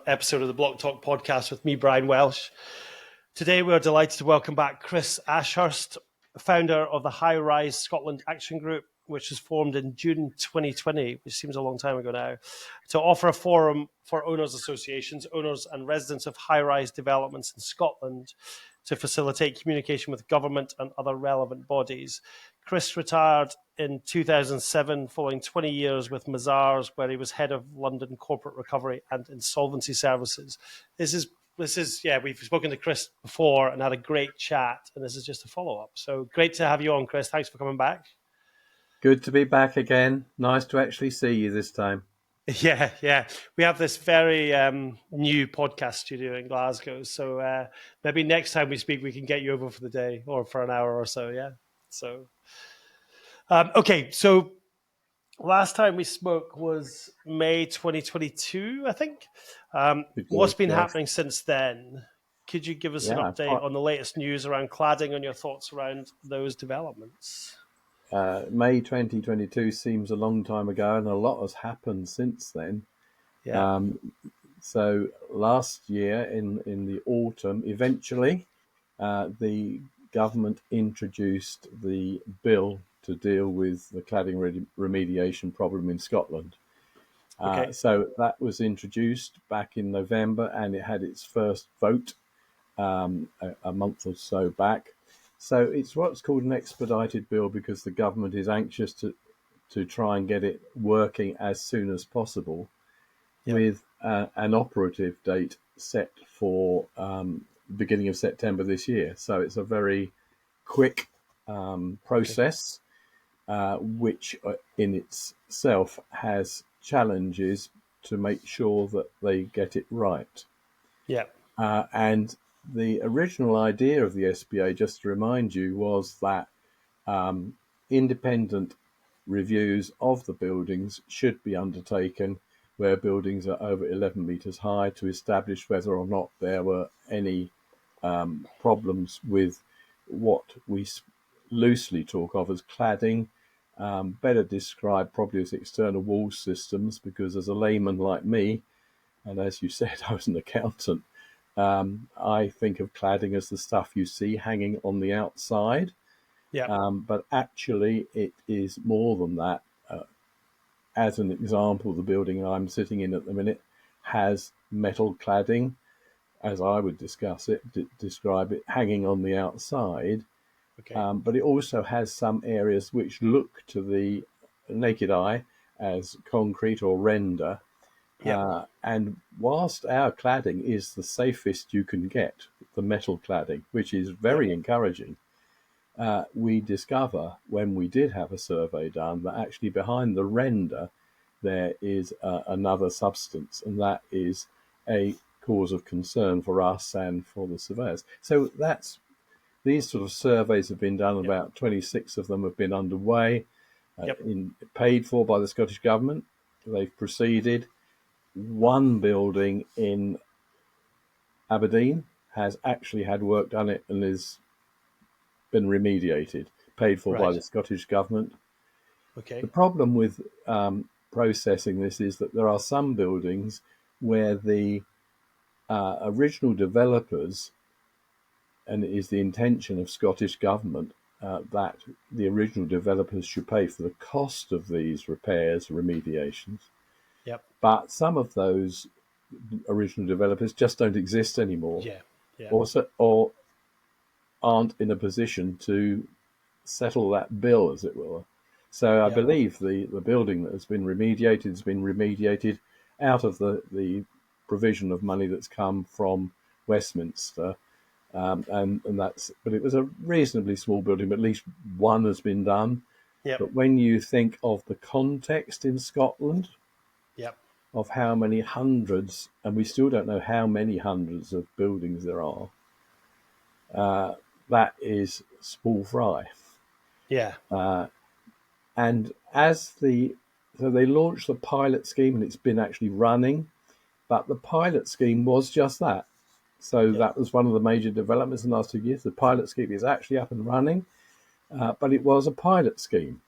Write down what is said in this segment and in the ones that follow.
episode of the Blocktalk Podcast with me, Brian Welsh. Today, we're delighted to welcome back Chris Ashurst, founder of the High-Rise Scotland Acton Group, which was formed in June 2020, which seems a long time ago now, to offer a forum for owners associations, owners and residents of high-rise developments in Scotland to facilitate communication with government and other relevant bodies. Chris retired in 2007 following 20 years with Mazars, where he was head of London Corporate Recovery and Insolvency Services. This is, we've spoken to Chris before and had a great chat, and this is just a follow-up. So great to have you on, Chris. Thanks for coming back. Good to be back again. Nice to actually see you this time. Yeah. We have this very new podcast studio in Glasgow. So maybe next time we speak, we can get you over for the day or for an hour or so. Yeah. So, okay. So last time we spoke was May 2022, I think. What's been happening since then? Could you give us an update on the latest news around cladding and your thoughts around those developments? May 2022 seems a long time ago, and a lot has happened since then. Yeah. So last year in the autumn, eventually, the government introduced the bill to deal with the cladding remediation problem in Scotland. Okay. So that was introduced back in November, and it had its first vote a month or so back. So it's what's called an expedited bill because the government is anxious to try and get it working as soon as possible, with an operative date set for beginning of September this year. So it's a very quick process, which in itself has challenges to make sure that they get it right. Yeah. And the original idea of the SPA, just to remind you, was that independent reviews of the buildings should be undertaken where buildings are over 11 metres high to establish whether or not there were any problems with what we loosely talk of as cladding, better described probably as external wall systems, because as a layman like me, and as you said, I was an accountant, I think of cladding as the stuff you see hanging on the outside. But actually, it is more than that. As an example, the building I'm sitting in at the minute has metal cladding, as I would describe it, hanging on the outside. Okay. But it also has some areas which look to the naked eye as concrete or render. And whilst our cladding is the safest you can get, the metal cladding, which is very encouraging, we discover when we did have a survey done that actually behind the render there is another substance, and that is a cause of concern for us and for the surveyors. So these sort of surveys have been done. About 26 of them have been underway, paid for by the Scottish Government. They've proceeded. One building in Aberdeen has actually had work done it and has been remediated, paid for by the Scottish Government. Okay. The problem with processing this is that there are some buildings where the original developers, and it is the intention of Scottish Government that the original developers should pay for the cost of these repairs, remediations. But some of those original developers just don't exist anymore, or aren't in a position to settle that bill, as it were. So I believe the building that has been remediated out of the provision of money that's come from Westminster, and that's. But it was a reasonably small building, but at least one has been done. But when you think of the context in Scotland, of how many hundreds, and we still don't know how many hundreds of buildings there are, that is small fry. And so they launched the pilot scheme, and it's been actually running, but the pilot scheme was just that. So that was one of the major developments in the last 2 years. The pilot scheme is actually up and running, but it was a pilot scheme.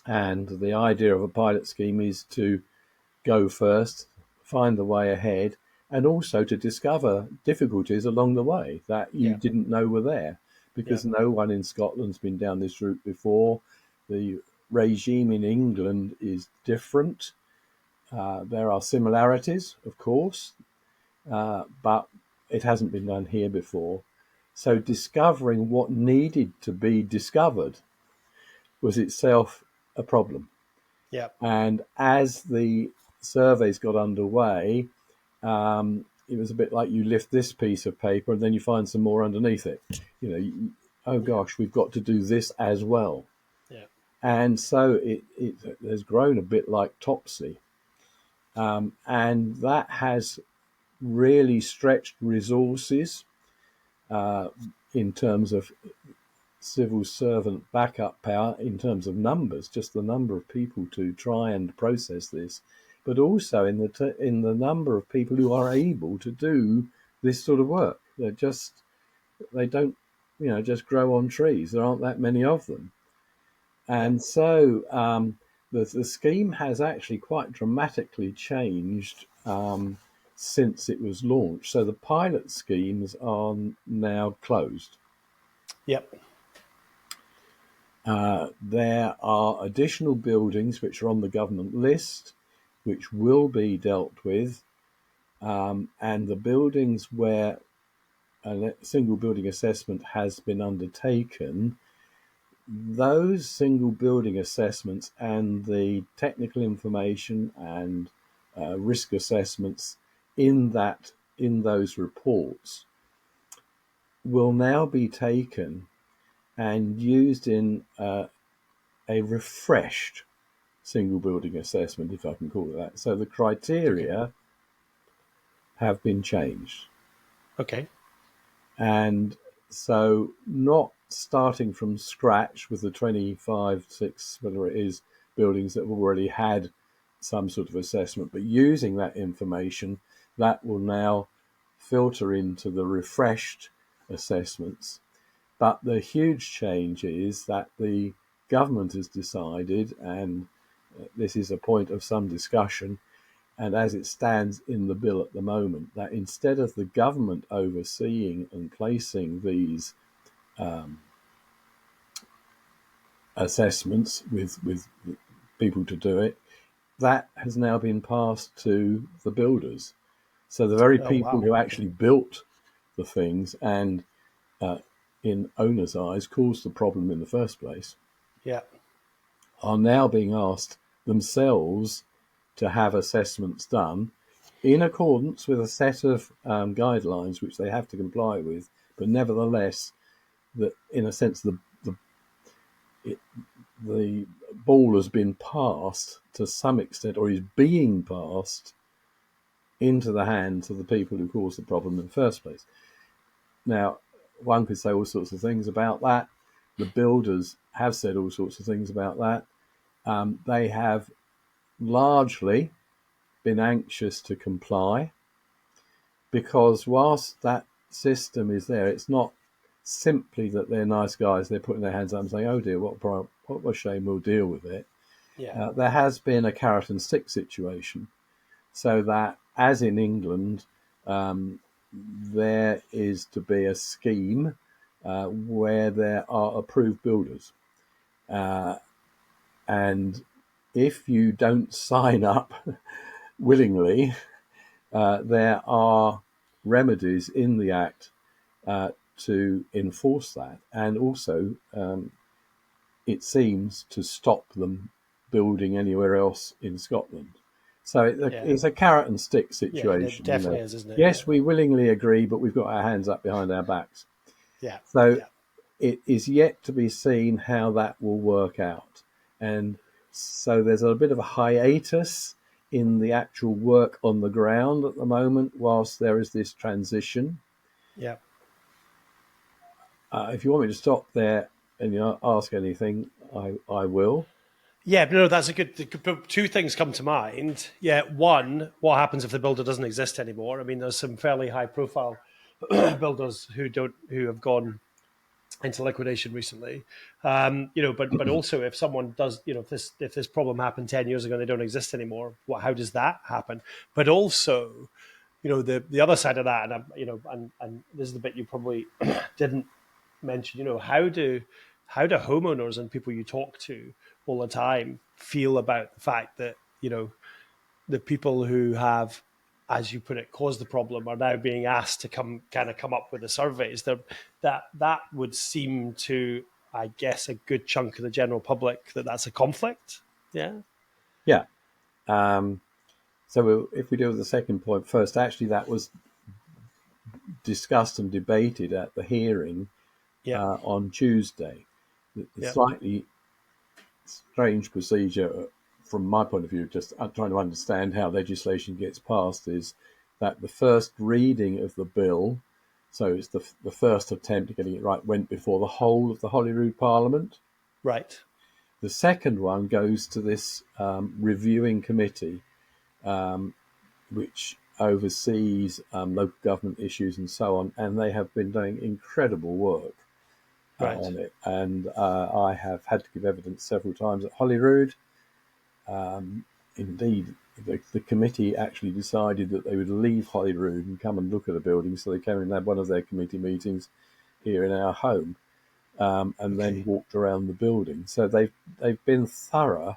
And the idea of a pilot scheme is to go first, find the way ahead, and also to discover difficulties along the way that you didn't know were there, because no one in Scotland's been down this route before. The regime in England is different. There are similarities, of course, but it hasn't been done here before. So discovering what needed to be discovered was itself a problem. Yeah. And as the surveys got underway, it was a bit like you lift this piece of paper and then you find some more underneath it. Oh gosh, we've got to do this as well. Yeah. And so it has grown a bit like Topsy. And that has really stretched resources in terms of civil servant backup power, in terms of numbers, just the number of people to try and process this, but also in the number of people who are able to do this sort of work. They don't just grow on trees. There aren't that many of them, and so the scheme has actually quite dramatically changed since it was launched. So the pilot schemes are now closed. Yep. There are additional buildings which are on the government list, which will be dealt with, and the buildings where a single building assessment has been undertaken, those single building assessments and the technical information and risk assessments in those reports will now be taken and used in a refreshed single building assessment, if I can call it that. So the criteria have been changed. Okay. And so not starting from scratch with the 25, 6, whatever it is, buildings that have already had some sort of assessment, but using that information that will now filter into the refreshed assessments. But the huge change is that the government has decided, and this is a point of some discussion, and as it stands in the bill at the moment, that instead of the government overseeing and placing these assessments with people to do it, that has now been passed to the builders. So the very people who actually built the things and in owners' eyes caused the problem in the first place, are now being asked themselves to have assessments done in accordance with a set of guidelines which they have to comply with, but nevertheless, that in a sense the ball has been passed to some extent, or is being passed into the hands of the people who caused the problem in the first place. Now, one could say all sorts of things about that. The builders have said all sorts of things about that. They have largely been anxious to comply, because whilst that system is there, it's not simply that they're nice guys, they're putting their hands up and saying, oh dear, what a shame, we'll deal with it. There has been a carrot and stick situation, so that, as in England, there is to be a scheme where there are approved builders. And if you don't sign up willingly, there are remedies in the Act to enforce that. And also, it seems to stop them building anywhere else in Scotland. So it's a carrot and stick situation. Yeah, it definitely is, isn't it? Yes, we willingly agree, but we've got our hands up behind our backs. It is yet to be seen how that will work out. And so there's a bit of a hiatus in the actual work on the ground at the moment, whilst there is this transition. If you want me to stop there and ask anything, I will. Yeah, no, that's a good. Two things come to mind. Yeah, one, what happens if the builder doesn't exist anymore? I mean, there's some fairly high-profile builders who have gone into liquidation recently. But also if someone does, if this problem happened 10 years ago and they don't exist anymore, how does that happen? But also, the other side of that, and this is the bit you probably didn't mention, how do homeowners and people you talk to all the time feel about the fact that, the people who have, as you put it, caused the problem are now being asked to come up with the surveys. That would seem to, I guess, a good chunk of the general public that's a conflict. Yeah. Yeah. So if we deal with the second point first, actually that was discussed and debated at the hearing on Tuesday. The slightly strange procedure from my point of view, just trying to understand how legislation gets passed, is that the first reading of the bill, so it's the first attempt at getting it right, went before the whole of the Holyrood Parliament. Right. The second one goes to this reviewing committee, which oversees local government issues and so on, and they have been doing incredible work on it. And I have had to give evidence several times at Holyrood. Indeed, the committee actually decided that they would leave Holyrood and come and look at the building, so they came and had one of their committee meetings here in our home, and then walked around the building. So they've been thorough,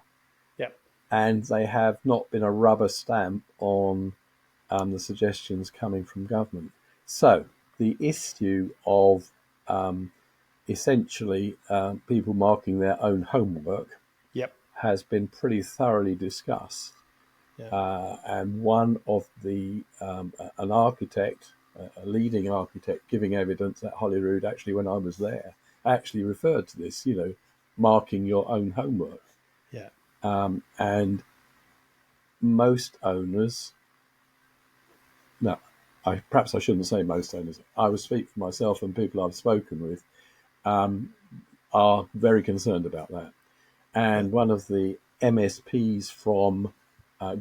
and they have not been a rubber stamp on the suggestions coming from government. So the issue of essentially people marking their own homework has been pretty thoroughly discussed. And one of the an architect, a leading architect, giving evidence at Holyrood, actually when I was there, actually referred to this, marking your own homework. And most owners, no, perhaps I shouldn't say most owners, I will speak for myself and people I've spoken with, are very concerned about that. And one of the MSPs from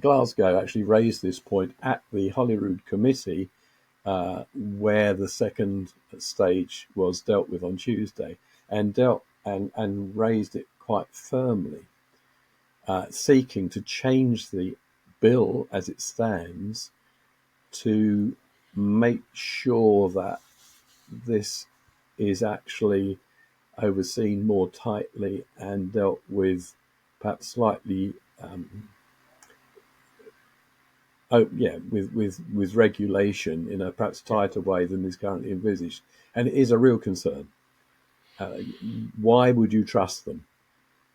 Glasgow actually raised this point at the Holyrood committee, where the second stage was dealt with on Tuesday, and raised it quite firmly, seeking to change the bill as it stands to make sure that this is actually overseen more tightly and dealt with perhaps slightly with regulation in a perhaps tighter way than is currently envisaged. And it is a real concern. Why would you trust them?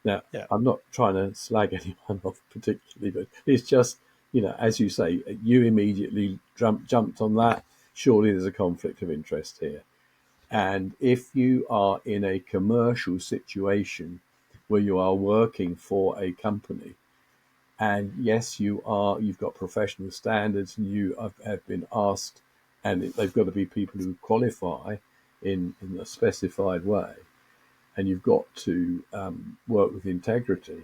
Now, I'm not trying to slag anyone off particularly, but it's just, as you say, you immediately jumped on that. Surely there's a conflict of interest here. And if you are in a commercial situation where you are working for a company, and yes, you've got professional standards, and you have been asked, and they've got to be people who qualify in a specified way, and you've got to work with integrity.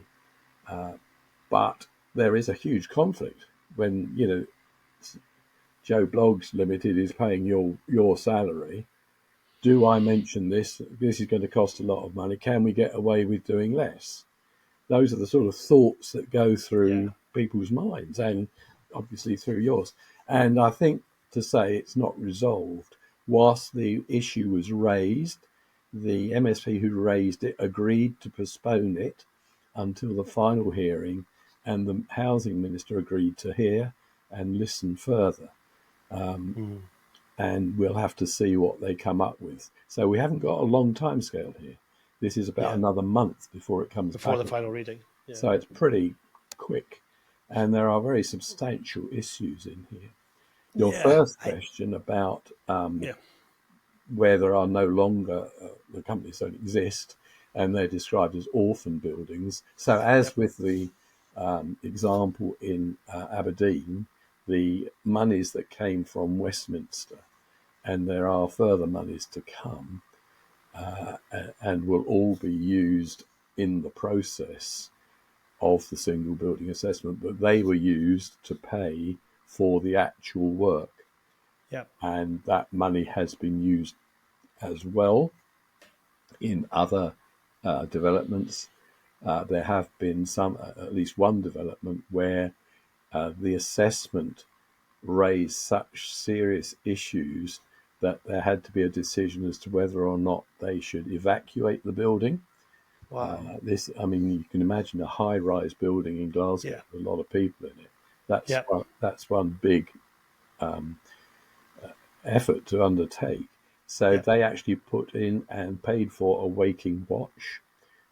But there is a huge conflict when, Joe Bloggs Limited is paying your salary. Do I mention this? This is going to cost a lot of money. Can we get away with doing less? Those are the sort of thoughts that go through people's minds, and obviously through yours. And I think to say it's not resolved, whilst the issue was raised, the MSP who raised it agreed to postpone it until the final hearing, and the housing minister agreed to hear and listen further. And we'll have to see what they come up with. So we haven't got a long time scale here. This is about another month before it comes before back the final reading. So it's pretty quick, and there are very substantial issues in here. Your first question about where there are no longer, the companies don't exist, and they're described as orphan buildings. So as with the example in Aberdeen, the monies that came from Westminster, and there are further monies to come, and will all be used in the process of the single building assessment, but they were used to pay for the actual work. And that money has been used as well In other developments, there have been at least one development where the assessment raised such serious issues that there had to be a decision as to whether or not they should evacuate the building. Wow. You can imagine a high-rise building in Glasgow with a lot of people in it. That's one big effort to undertake. So they actually put in and paid for a waking watch,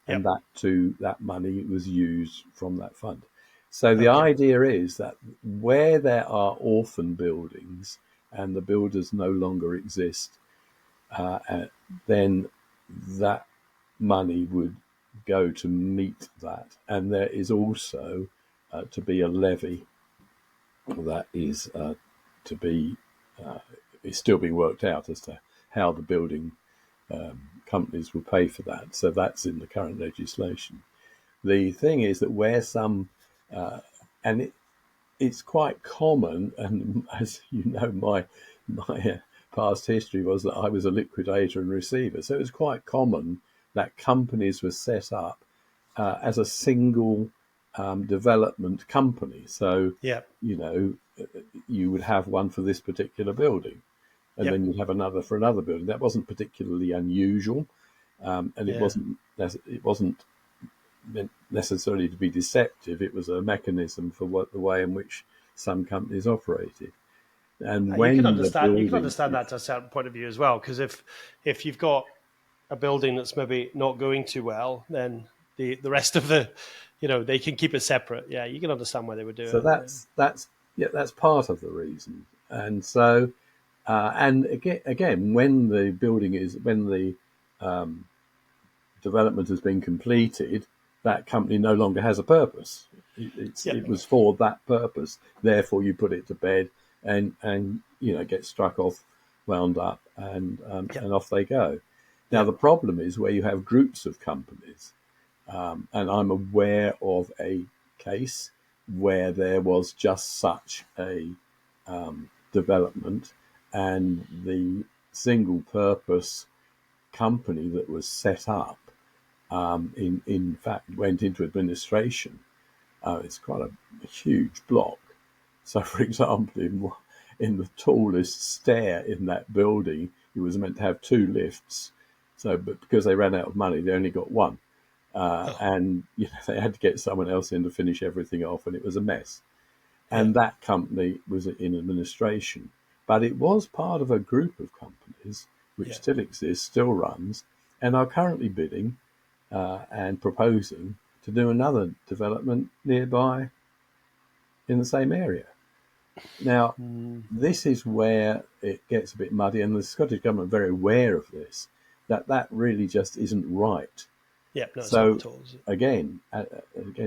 and that money was used from that fund. So the idea is that where there are orphan buildings and the builders no longer exist, then that money would go to meet that. And there is also to be a levy that is to be is still being worked out as to how the building companies will pay for that. So that's in the current legislation. The thing is that where some it's quite common, and as you know, my past history was that I was a liquidator and receiver. So it was quite common that companies were set up as a single development company. So, you would have one for this particular building, and then you'd have another for another building. That wasn't particularly unusual, and it wasn't meant necessarily to be deceptive. It was a mechanism for the way in which some companies operated. And when you can understand that to a certain point of view as well, because if you've got a building that's maybe not going too well, then the rest of they can keep it separate. Yeah, you can understand why they would do it. So that's part of the reason. And so and again, when the development has been completed, that company no longer has a purpose. It was for that purpose. Therefore, you put it to bed and get struck off, wound up, and off they go. Now, the problem is where you have groups of companies, and I'm aware of a case where there was just such a development, and the single-purpose company that was set up in fact went into administration. It's quite a huge block. So, for example, in the tallest stair in that building, it was meant to have 2 lifts. So, but because they ran out of money, they only got 1. And they had to get someone else in to finish everything off, and it was a mess. And that company was in administration. But it was part of a group of companies which still exists, still runs, and are currently bidding and proposing to do another development nearby in the same area. Now, this is where it gets a bit muddy, and the Scottish Government are very aware of this, that really just isn't right. So, not at all, again,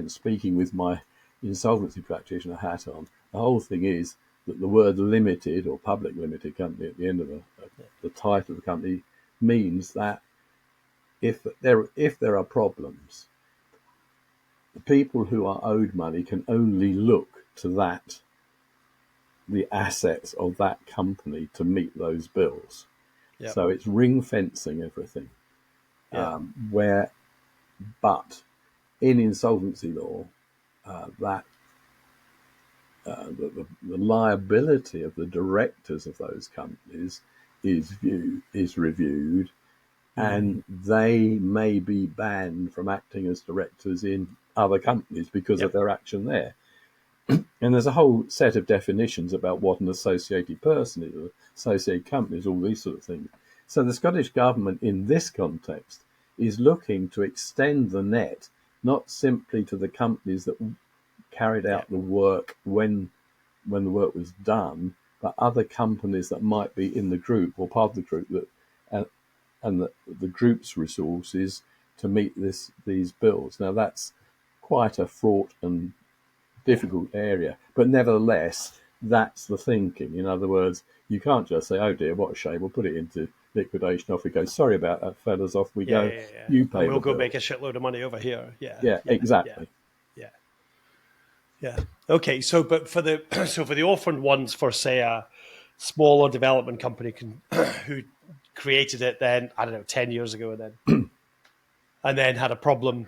speaking with my insolvency practitioner hat on, the whole thing is that the word limited or public limited company at the end of the title of the company means that if there are problems, the people who are owed money can only look to the assets of that company to meet those bills. So it's ring fencing everything. But in insolvency law, that the liability of the directors of those companies is reviewed, and they may be banned from acting as directors in other companies because of their action there. And there's a whole set of definitions about what an associated person is, associated companies, all these sort of things. So the Scottish Government in this context is looking to extend the net, not simply to the companies that carried out the work when the work was done, but other companies that might be in the group or part of the group and the group's resources to meet these bills. Now, that's quite a fraught and difficult area, but nevertheless, that's the thinking. In other words, you can't just say, "Oh dear, what a shame, we'll put it into liquidation, off we go. Sorry about that, fellas, off we go. You pay. We'll go make a shitload of money over here." Exactly. Yeah. Okay. So, but for the orphaned ones, for say a smaller development company who created it then, I don't know, 10 years ago, and then and then had a problem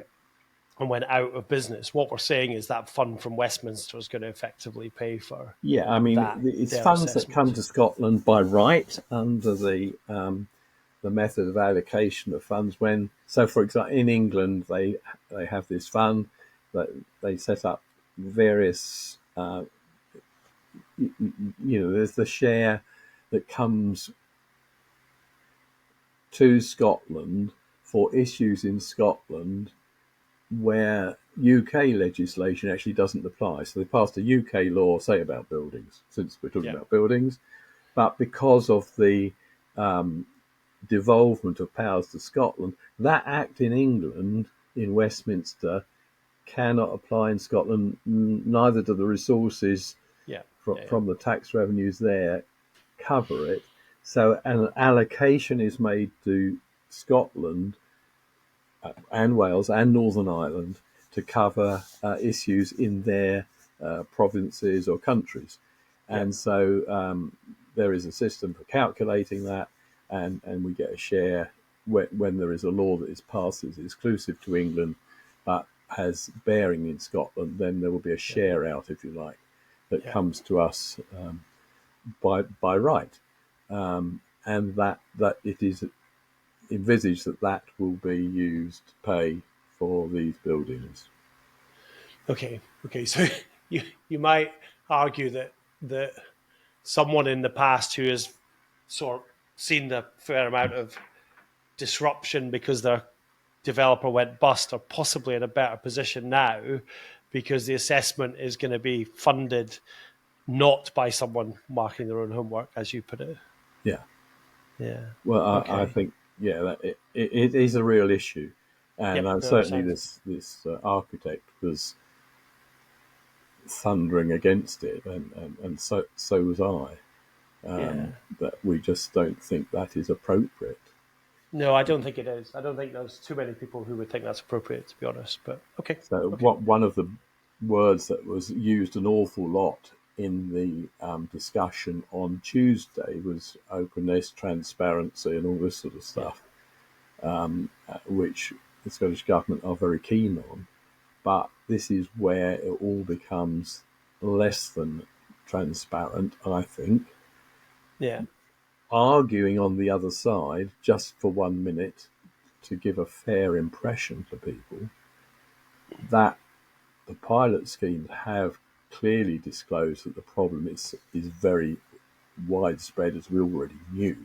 and went out of business. What we're saying is that fund from Westminster is going to effectively pay for Yeah, I mean, it's their funds that come assessment. to Scotland by right under the method of allocation of funds. So for example, in England, they have this fund that they set up various. There's the share that comes to Scotland for issues in Scotland where UK legislation actually doesn't apply. So they passed a UK law, say about buildings, since we're talking about buildings, but because of the devolvement of powers to Scotland, that act in England, in Westminster, cannot apply in Scotland. Neither do the resources from the tax revenues there cover it. So an allocation is made to Scotland and Wales and Northern Ireland to cover issues in their provinces or countries. And so there is a system for calculating that, and we get a share when there is a law that is passed that's exclusive to England but has bearing in Scotland. Then there will be a share out, if you like, that comes to us by right, and that it is envisaged that will be used to pay for these buildings. Okay. So you might argue that someone in the past who has sort of seen the fair amount of disruption because their developer went bust are possibly in a better position now because the assessment is going to be funded not by someone marking their own homework, as you put it. Yeah. Well, I think that it is a real issue, and certainly this architect was thundering against it, and so was I. That we just don't think that is appropriate. No, I don't think it is. I don't think there's too many people who would think that's appropriate, to be honest. But okay. So one of the words that was used an awful lot in the discussion on Tuesday was openness, transparency, and all this sort of stuff, which the Scottish Government are very keen on. But this is where it all becomes less than transparent, I think. Yeah. Arguing on the other side, just for 1 minute, to give a fair impression to people, that the pilot schemes have clearly disclosed that the problem is very widespread, as we already knew,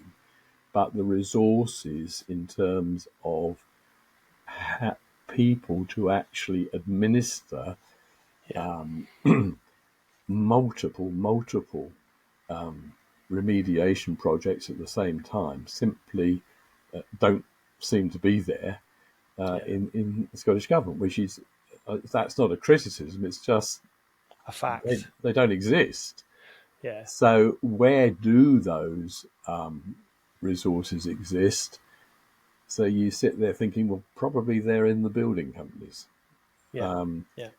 but the resources in terms of people to actually administer multiple remediation projects at the same time simply don't seem to be there in the Scottish Government, which is that's not a criticism, it's just a fact. They don't exist. Yeah. So where do those resources exist? So you sit there thinking, well, probably they're in the building companies.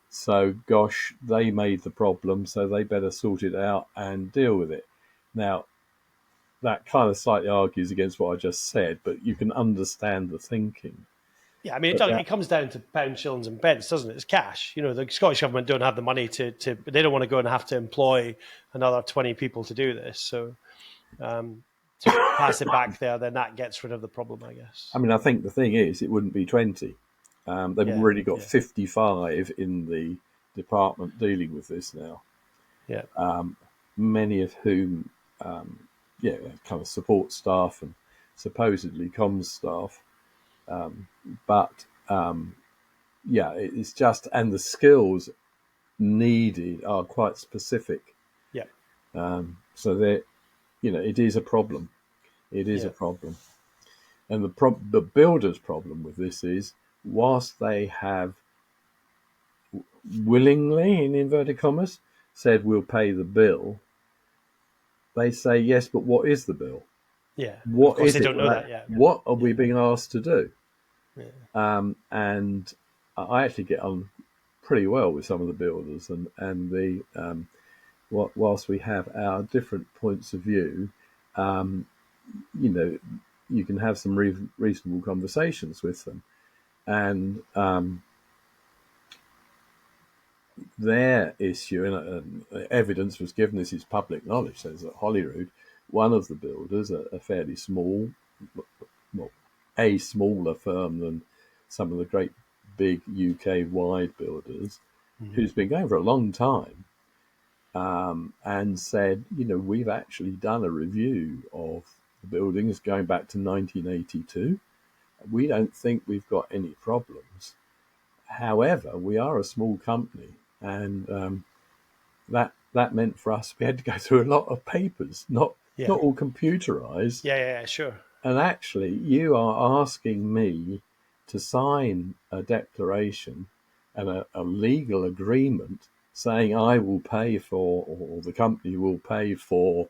So, gosh, they made the problem, so they better sort it out and deal with it. Now, that kind of slightly argues against what I just said, but you can understand the thinking. Yeah, I mean, it comes down to pounds, shillings, and pence, doesn't it? It's cash. You know, the Scottish Government don't have the money to they don't want to go and have to employ another 20 people to do this. So to pass it back there, then that gets rid of the problem, I guess. I mean, I think the thing is, it wouldn't be 20. They've already got 55 in the department dealing with this now. Yeah. Many of whom, kind of support staff and supposedly comms staff. It's just, and the skills needed are quite specific. Yeah. So that, it is a problem. It is a problem. And the builder's problem with this is, whilst they have willingly, in inverted commas, said we'll pay the bill, they say, yes, but what is the bill? Yeah. What of course is they it don't know that yet. What are we being asked to do? Yeah. And I actually get on pretty well with some of the builders, and the whilst we have our different points of view, you can have some reasonable conversations with them. And their issue, and evidence was given, this is public knowledge, says that Holyrood, one of the builders, a fairly small, well, a smaller firm than some of the great big UK-wide builders, who's been going for a long time, and said, we've actually done a review of the buildings going back to 1982. We don't think we've got any problems. However, we are a small company, and that meant for us we had to go through a lot of papers, not all computerized. Yeah, sure. And actually, you are asking me to sign a declaration and a legal agreement saying I will pay for, or the company will pay for,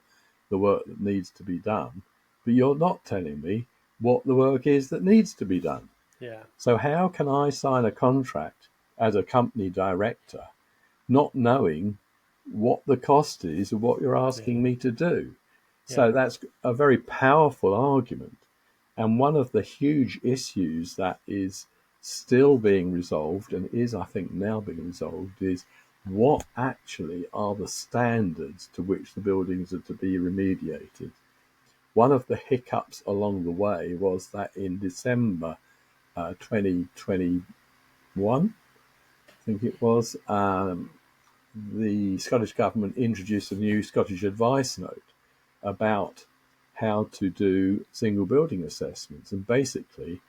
the work that needs to be done, but you're not telling me what the work is that needs to be done. Yeah. So how can I sign a contract as a company director not knowing what the cost is of what you're asking me to do? So that's a very powerful argument. And one of the huge issues that is still being resolved, and is, I think, now being resolved, is what actually are the standards to which the buildings are to be remediated. One of the hiccups along the way was that in December 2021, I think it was, the Scottish Government introduced a new Scottish Advice Note about how to do single building assessments. And basically,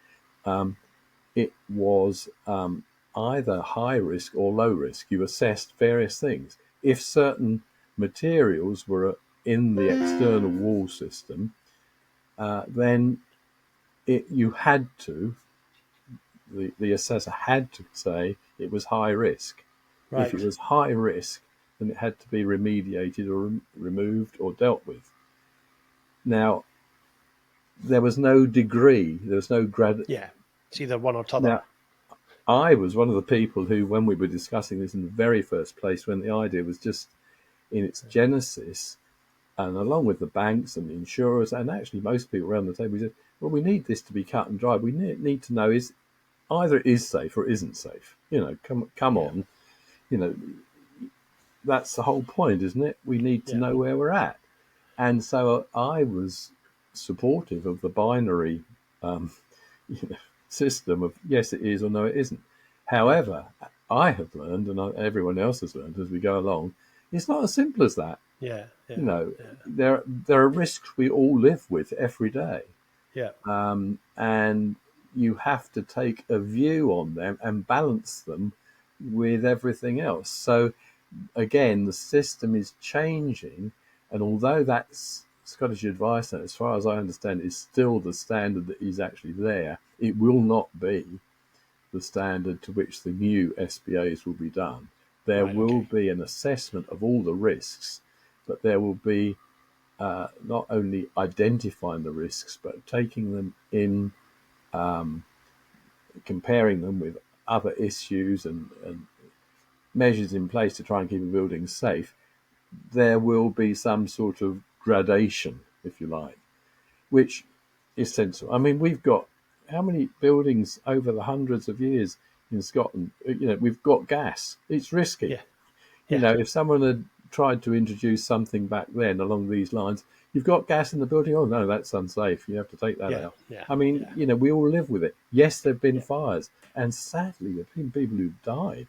it was either high risk or low risk. You assessed various things. If certain materials were in the external wall system, then you had to, the assessor had to say it was high risk. Right. If it was high risk, then it had to be remediated or removed or dealt with. Now, there was no degree, there was no grad. Yeah, it's either one or t'other. Now, I was one of the people who, when we were discussing this in the very first place, when the idea was just in its genesis, and along with the banks and the insurers, and actually most people around the table, we said, well, we need this to be cut and dry. We need to know is either it is safe or it isn't safe. Come on. That's the whole point, isn't it? We need to know where we're at. And so I was supportive of the binary system of yes, it is or no, it isn't. However, I have learned, and everyone else has learned as we go along, it's not as simple as that. There are risks we all live with every day. And you have to take a view on them and balance them with everything else. So again, the system is changing, and although that's Scottish Advice, as far as I understand, is still the standard that is actually there, it will not be the standard to which the new SBAs will be done. There will be an assessment of all the risks, but there will be not only identifying the risks, but taking them in, comparing them with other issues and measures in place to try and keep a building safe. There will be some sort of gradation, if you like, which is sensible. I mean, we've got how many buildings over the hundreds of years in Scotland? We've got gas. It's risky. If someone had tried to introduce something back then along these lines, you've got gas in the building. Oh no, that's unsafe. You have to take that out. I mean, we all live with it. Yes, there've been fires, and sadly, there've been people who've died.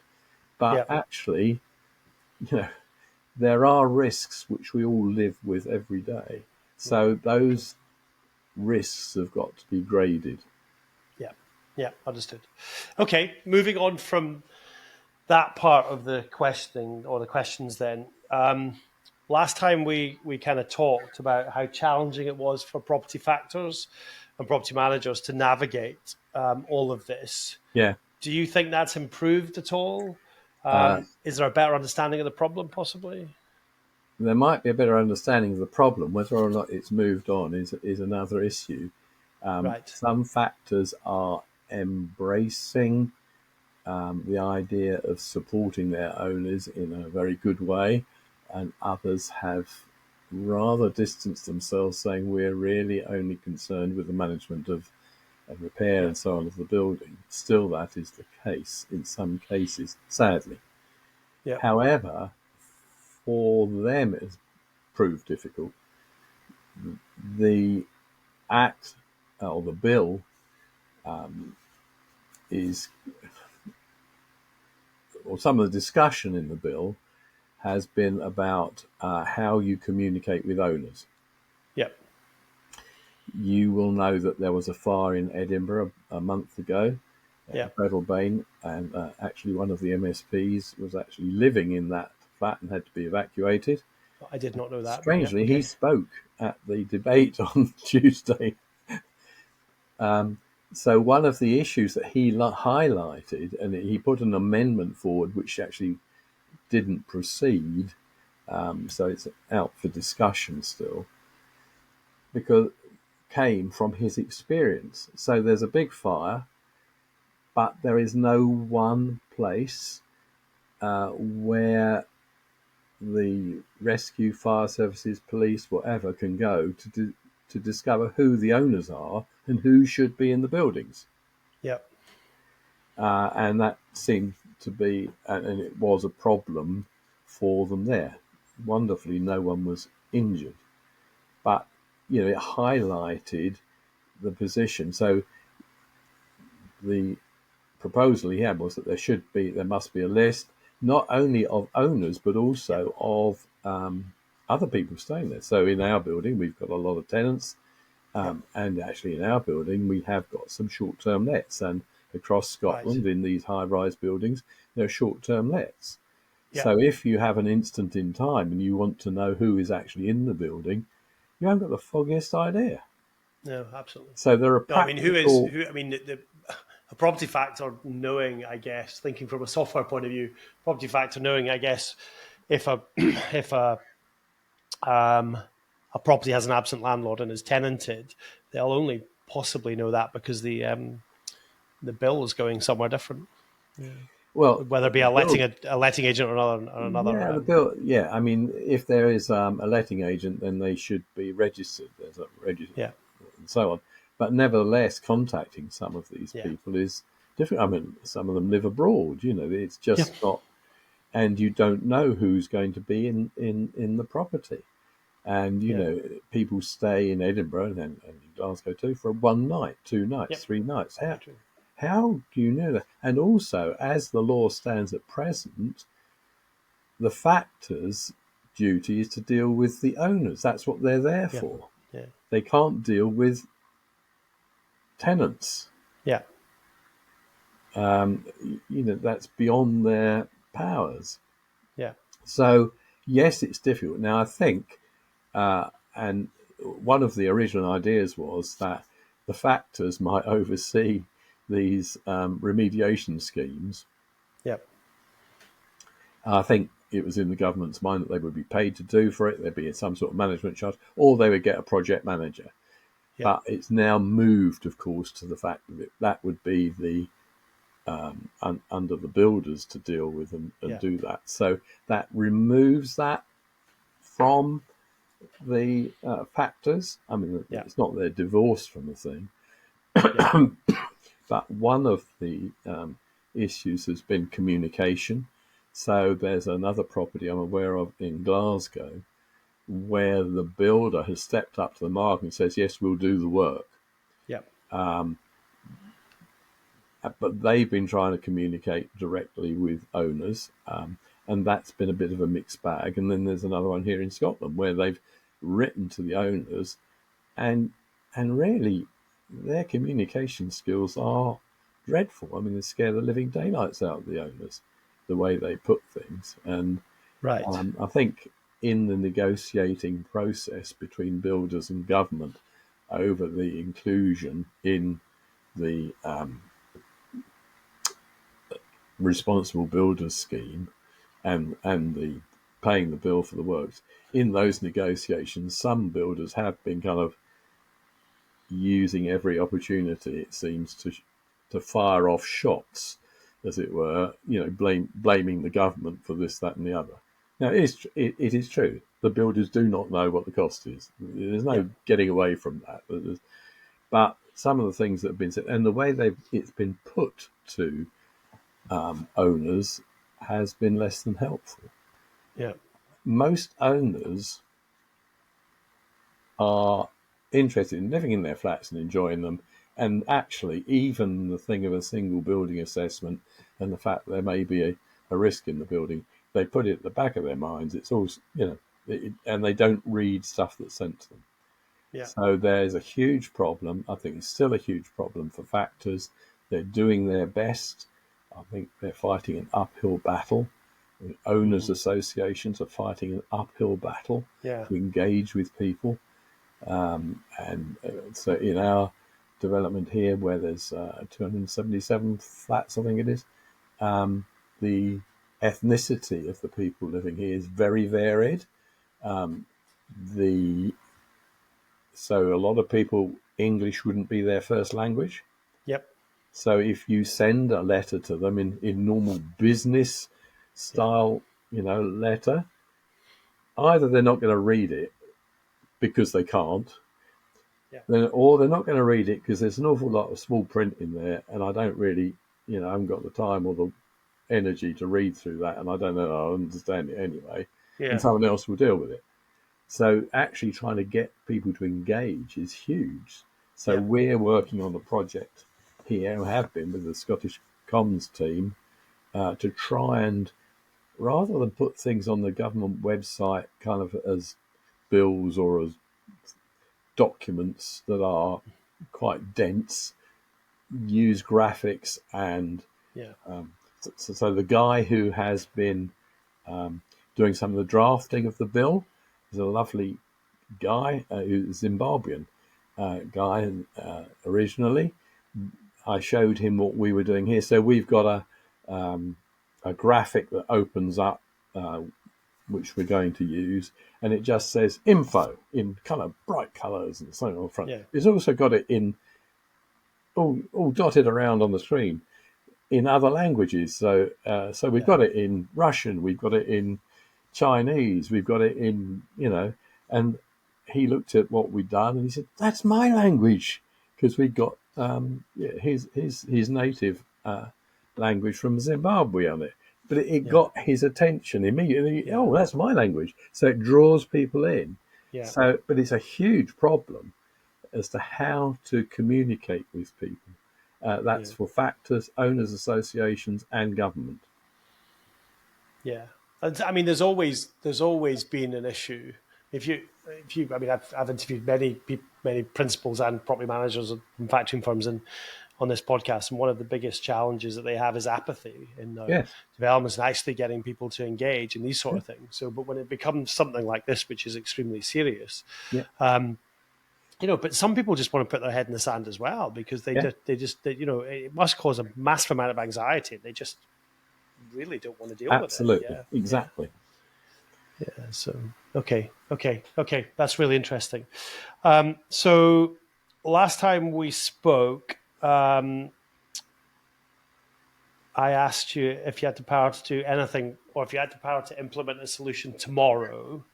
But actually, there are risks which we all live with every day. So those risks have got to be graded. Yeah, understood. Okay, moving on from that part of the questioning or the questions then. Last time we kind of talked about how challenging it was for property factors and property managers to navigate all of this. Yeah. Do you think that's improved at all? Is there a better understanding of the problem possibly? There might be a better understanding of the problem. Whether or not it's moved on is another issue. Some factors are embracing the idea of supporting their owners in a very good way, and others have rather distanced themselves, saying we're really only concerned with the management of and repair and so on of the building. Still, that is the case in some cases, sadly. Yeah. However, for them it has proved difficult. The act or the bill is, or some of the discussion in the bill has been about how you communicate with owners. Yeah. You will know that there was a fire in Edinburgh a month ago at Breadalbane, and actually one of the MSPs was actually living in that flat and had to be evacuated. I did not know that. Strangely, he spoke at the debate on Tuesday. So one of the issues that he highlighted, and he put an amendment forward which actually didn't proceed, so it's out for discussion still, because came from his experience. So there's a big fire, but there is no one place where the rescue, fire services, police, whatever, can go to discover who the owners are and who should be in the buildings. Yeah. And that seemed to be, and it was a problem for them there. Wonderfully, no one was injured. But, it highlighted the position. So the proposal he had was that there must be a list, not only of owners, but also of other people staying there. So in our building, we've got a lot of tenants, and actually in our building, we have got some short-term lets. And across Scotland, in these high-rise buildings, there are short-term lets. Yeah. So if you have an instant in time and you want to know who is actually in the building, you haven't got the foggiest idea. No, absolutely. So there are practical... A property factor knowing, I guess, thinking from a software point of view, property factor knowing, I guess, if a property has an absent landlord and is tenanted, they'll only possibly know that because the bill is going somewhere different. Yeah. Well, whether it be a letting agent or another. Yeah, the bill. Yeah, I mean, if there is a letting agent, then they should be registered. There's a register, and so on. But nevertheless, contacting some of these people is different. I mean, some of them live abroad. It's just not, and you don't know who's going to be in the property. And people stay in Edinburgh and Glasgow too for 1 night, 2 nights, 3 nights. How do you know that? And also, as the law stands at present, the factor's duty is to deal with the owners. That's what they're there for. Yeah. They can't deal with tenants. Yeah. That's beyond their powers. Yeah. So, yes, it's difficult. Now, I think, and one of the original ideas was that the factors might oversee these remediation schemes. Yep. I think it was in the government's mind that they would be paid to do for it. There'd be some sort of management charge, or they would get a project manager. Yep. But it's now moved, of course, to the fact that that would be the under the builders to deal with and do that. So that removes that from the factors. I mean, it's not they're divorced from the thing. But one of the issues has been communication. So there's another property I'm aware of in Glasgow where the builder has stepped up to the mark and says, yes, we'll do the work. Yep. But they've been trying to communicate directly with owners, and that's been a bit of a mixed bag. And then there's another one here in Scotland where they've written to the owners, and really their communication skills are dreadful. I mean, they scare the living daylights out of the owners, the way they put things. And right. I think in the negotiating process between builders and government over the inclusion in the responsible builders scheme and the paying the bill for the works, in those negotiations, some builders have been kind of using every opportunity, it seems, to fire off shots, as it were, blaming the government for this, that, and the other. Now, it is true. The builders do not know what the cost is. There's no getting away from that. But some of the things that have been said and the way it's been put to owners has been less than helpful. Yeah. Most owners are interested in living in their flats and enjoying them. And actually, even the thing of a single building assessment and the fact there may be a risk in the building, they put it at the back of their minds. It's all, and they don't read stuff that's sent to them. Yeah. So there's a huge problem. I think it's still a huge problem for factors. They're doing their best. I think they're fighting an uphill battle. The owners' associations are fighting an uphill battle Yeah. to engage with people. So in our development here, where there's 277 flats, I think it is, the ethnicity of the people living here is very varied. So a lot of people, English wouldn't be their first language. Yep. So if you send a letter to them in normal business style, letter, either they're not going to read it because they can't, or they're not going to read it because there's an awful lot of small print in there, and I don't really, I haven't got the time or the energy to read through that, and I don't know I'll understand it anyway, and someone else will deal with it. So actually trying to get people to engage is huge. So we're working on a project here, we have been with the Scottish Comms team, to try and, rather than put things on the government website kind of as bills or as documents that are quite dense, use graphics and so the guy who has been doing some of the drafting of the bill is a lovely guy who's Zimbabwean guy originally. I showed him what we were doing here. So we've got a graphic that opens up, which we're going to use, and it just says info in kind of bright colours and so on the front. It's also got it in all dotted around on the screen in other languages. So we've got it in Russian, we've got it in Chinese, we've got it in, and he looked at what we'd done and he said, "That's my language," because we got his native language from Zimbabwe on it. But it got his attention immediately. Oh, that's my language. So it draws people in. So, but it's a huge problem as to how to communicate with people. That's for factors, owners associations, and government. Yeah, I mean, there's always been an issue. If you, I mean, I've interviewed many principals and property managers from factoring firms on this podcast, and one of the biggest challenges that they have is apathy in developments and actually getting people to engage in these sort of things. So, but when it becomes something like this, which is extremely serious, but some people just want to put their head in the sand as well, because they just it must cause a massive amount of anxiety. They just really don't want to deal with it. Absolutely, exactly. Yeah. So okay, that's really interesting. So last time we spoke, I asked you if you had the power to do anything, or if you had the power to implement a solution tomorrow,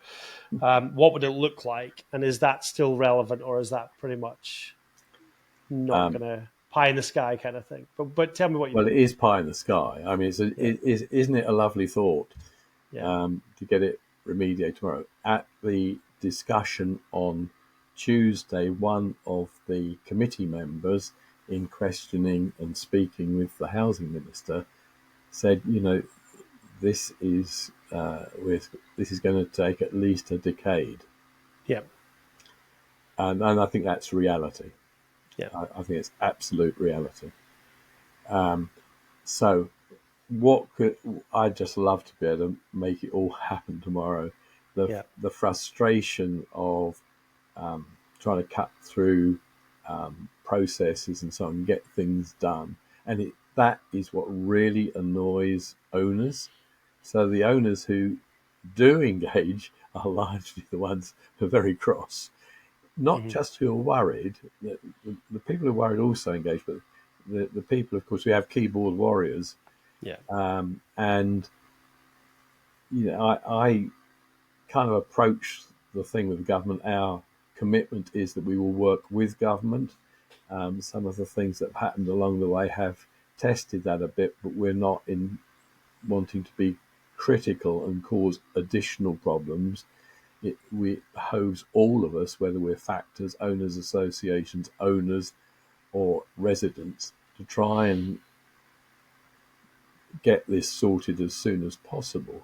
what would it look like? And is that still relevant, or is that pretty much not going to pie in the sky kind of thing? But tell me what you think. Well, it is pie in the sky. I mean, isn't it a lovely thought to get it remediated tomorrow? At the discussion on Tuesday, one of the committee members, in questioning and speaking with the housing minister, said, this is going to take at least a decade. Yeah. And I think that's reality. Yeah. I think it's absolute reality. So I'd just love to be able to make it all happen tomorrow. The frustration of trying to cut through processes and so on, and get things done. And that is what really annoys owners. So the owners who do engage are largely the ones who are very cross. Not just who are worried. The people who are worried also engage, but the people, of course, we have keyboard warriors. Yeah. And I kind of approach the thing with the government. Our commitment is that we will work with government Some of the things that have happened along the way have tested that a bit, but we're not in wanting to be critical and cause additional problems. It behoves all of us, whether we're factors, owners associations, owners or residents, to try and get this sorted as soon as possible.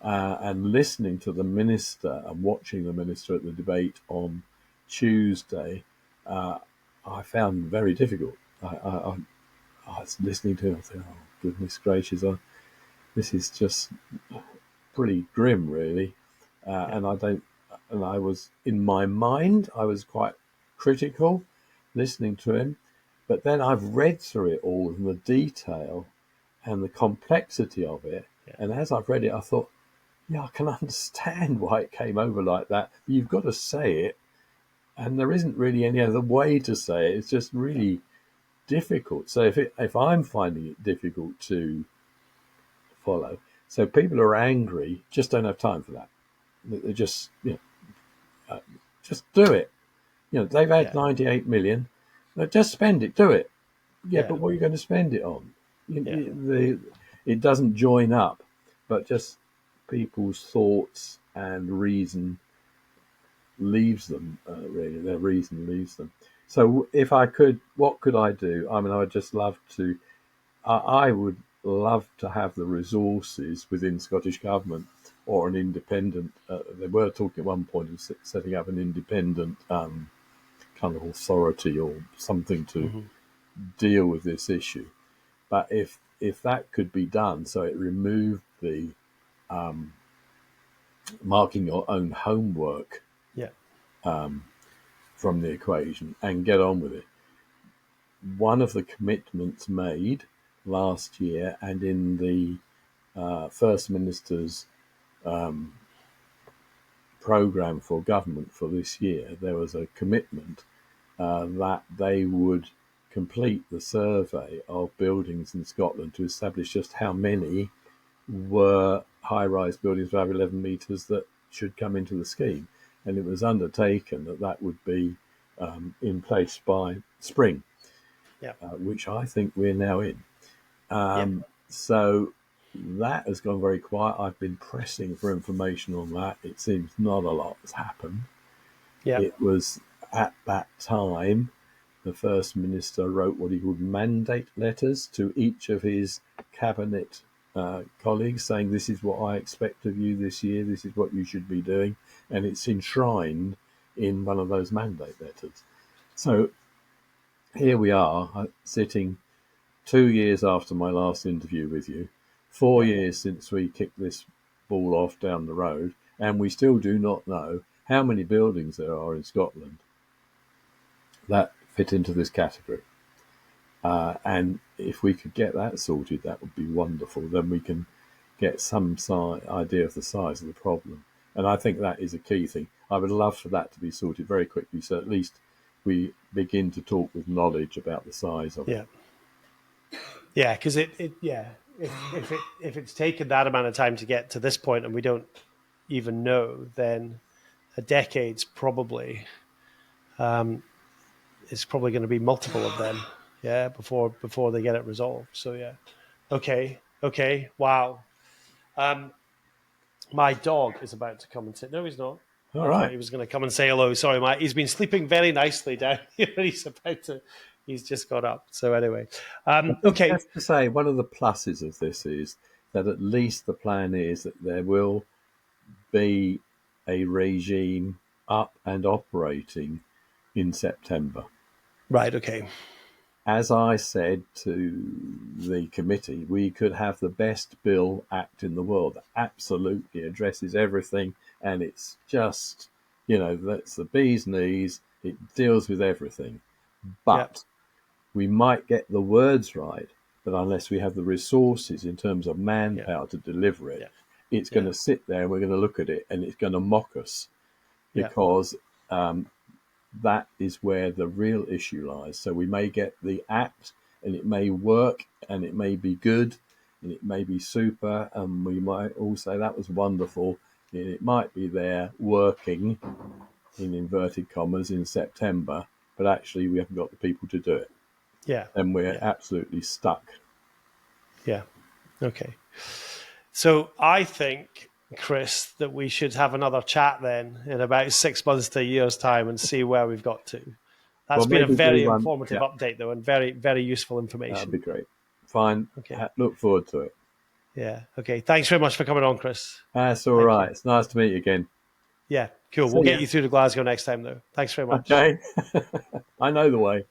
And listening to the minister and watching the minister at the debate on Tuesday, I found very difficult. I was listening to him, I thought, oh, goodness gracious, this is just pretty grim, really. And I was, in my mind, I was quite critical listening to him. But then I've read through it all in the detail and the complexity of it. Yeah. And as I've read it, I thought, yeah, I can understand why it came over like that. But you've got to say it. And there isn't really any other way to say it. It's just really difficult. So if I'm finding it difficult to follow, so people are angry, just don't have time for that. They just, just do it. They've had 98 million. Just spend it, do it. Yeah, but what are you going to spend it on? It doesn't join up, but just people's thoughts and reason leaves them, really. Their reason leaves them. So if I could, what could I do? I mean, I would just love to, I would love to have the resources within Scottish Government or an independent, they were talking at one point of setting up an independent kind of authority or something to deal with this issue. But if that could be done, so it removed the marking your own homework from the equation and get on with it. One of the commitments made last year and in the First Minister's programme for government for this year, there was a commitment that they would complete the survey of buildings in Scotland to establish just how many were high-rise buildings over 11 metres that should come into the scheme. And it was undertaken that would be in place by spring, which I think we're now in. So that has gone very quiet. I've been pressing for information on that. It seems not a lot has happened. It was at that time the First Minister wrote what he called mandate letters to each of his cabinet colleagues saying, this is what I expect of you this year, this is what you should be doing. And it's enshrined in one of those mandate letters. So here we are, sitting 2 years after my last interview with you, 4 years since we kicked this ball off down the road, and we still do not know how many buildings there are in Scotland that fit into this category. And if we could get that sorted, that would be wonderful. Then we can get some idea of the size of the problem. And I think that is a key thing. I would love for that to be sorted very quickly, so at least we begin to talk with knowledge about the size of it. Yeah, because if it's taken that amount of time to get to this point and we don't even know, then a decade's probably it's probably going to be multiple of them, before they get it resolved. So okay, wow. My dog is about to come and sit. No, he's not. All right. He was going to come and say hello. Sorry, he's been sleeping very nicely down here. He's just got up. So anyway, okay. I have to say, one of the pluses of this is that at least the plan is that there will be a regime up and operating in September. Right, okay. As I said to the committee, we could have the best bill act in the world that absolutely addresses everything, and it's just, that's the bee's knees. It deals with everything. But we might get the words right, but unless we have the resources in terms of manpower to deliver it, it's going to sit there and we're going to look at it and it's going to mock us because that is where the real issue lies. So we may get the act and it may work and it may be good and it may be super, and we might all say that was wonderful, and it might be there working in inverted commas in September, but actually we haven't got the people to do it. Yeah. And we're Yeah. absolutely stuck. Yeah. Okay. So I think, Chris, that we should have another chat then in about 6 months to a year's time and see where we've got to. That's been a maybe very do one. informative update, though, and very, very useful information. That'd be great. Fine. Okay. Look forward to it. Yeah. Okay. Thanks very much for coming on, Chris. That's all right. It's nice to meet you again. Yeah. Cool. We'll get you through to Glasgow next time, though. Thanks very much. Okay. I know the way.